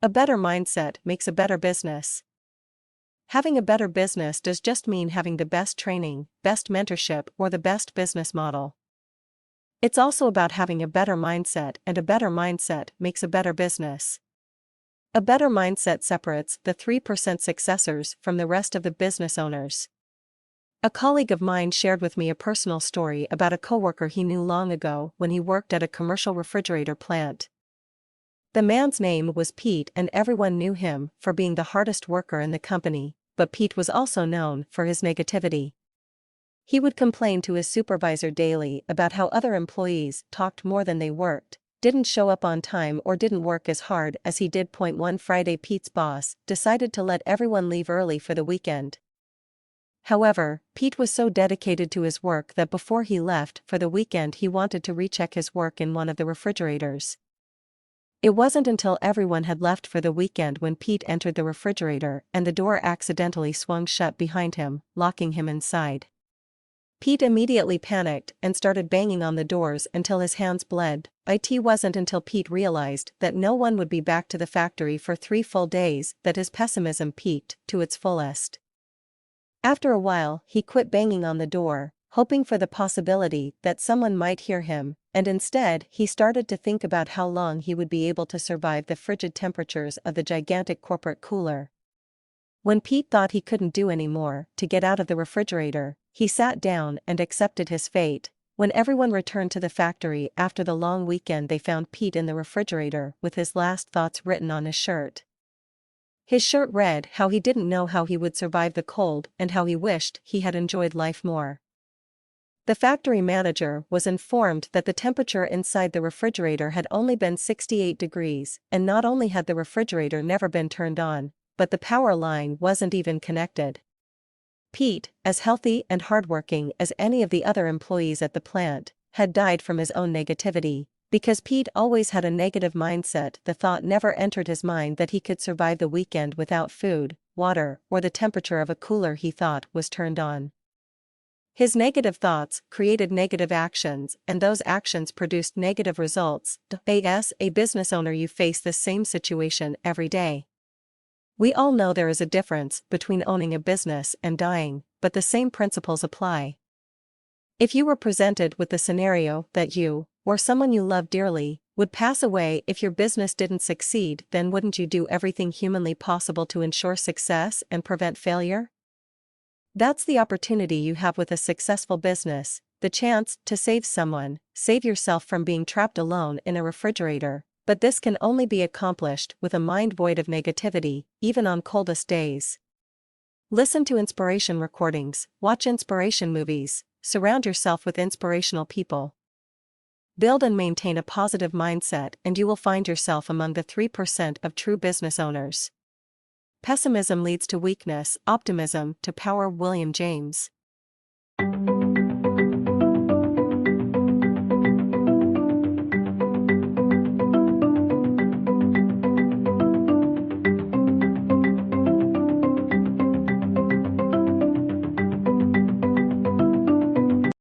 A better mindset makes a better business. Having a better business does just mean having the best training, best mentorship, or the best business model. It's also about having a better mindset, and a better mindset makes a better business. A better mindset separates the 3% successors from the rest of the business owners. A colleague of mine shared with me a personal story about a coworker he knew long ago when he worked at a commercial refrigerator plant. The man's name was Pete, and everyone knew him for being the hardest worker in the company, but Pete was also known for his negativity. He would complain to his supervisor daily about how other employees talked more than they worked, didn't show up on time, or didn't work as hard as he did. One Friday, Pete's boss decided to let everyone leave early for the weekend. However, Pete was so dedicated to his work that before he left for the weekend he wanted to recheck his work in one of the refrigerators. It wasn't until everyone had left for the weekend when Pete entered the refrigerator and the door accidentally swung shut behind him, locking him inside. Pete immediately panicked and started banging on the doors until his hands bled. It wasn't until Pete realized that no one would be back to the factory for 3 full days that his pessimism peaked to its fullest. After a while, he quit banging on the door, hoping for the possibility that someone might hear him, and instead he started to think about how long he would be able to survive the frigid temperatures of the gigantic corporate cooler. When Pete thought he couldn't do any more to get out of the refrigerator, he sat down and accepted his fate. When everyone returned to the factory after the long weekend, they found Pete in the refrigerator with his last thoughts written on his shirt. His shirt read how he didn't know how he would survive the cold and how he wished he had enjoyed life more. The factory manager was informed that the temperature inside the refrigerator had only been 68 degrees, and not only had the refrigerator never been turned on, but the power line wasn't even connected. Pete, as healthy and hardworking as any of the other employees at the plant, had died from his own negativity. Because Pete always had a negative mindset, the thought never entered his mind that he could survive the weekend without food, water, or the temperature of a cooler he thought was turned on. His negative thoughts created negative actions, and those actions produced negative results. As a business owner, you face this same situation every day. We all know there is a difference between owning a business and dying, but the same principles apply. If you were presented with the scenario that you, or someone you love dearly, would pass away if your business didn't succeed, then wouldn't you do everything humanly possible to ensure success and prevent failure? That's the opportunity you have with a successful business, the chance to save someone, save yourself from being trapped alone in a refrigerator, but this can only be accomplished with a mind void of negativity, even on coldest days. Listen to inspiration recordings, watch inspiration movies, surround yourself with inspirational people. Build and maintain a positive mindset, and you will find yourself among the 3% of true business owners. Pessimism leads to weakness, optimism to power. William James.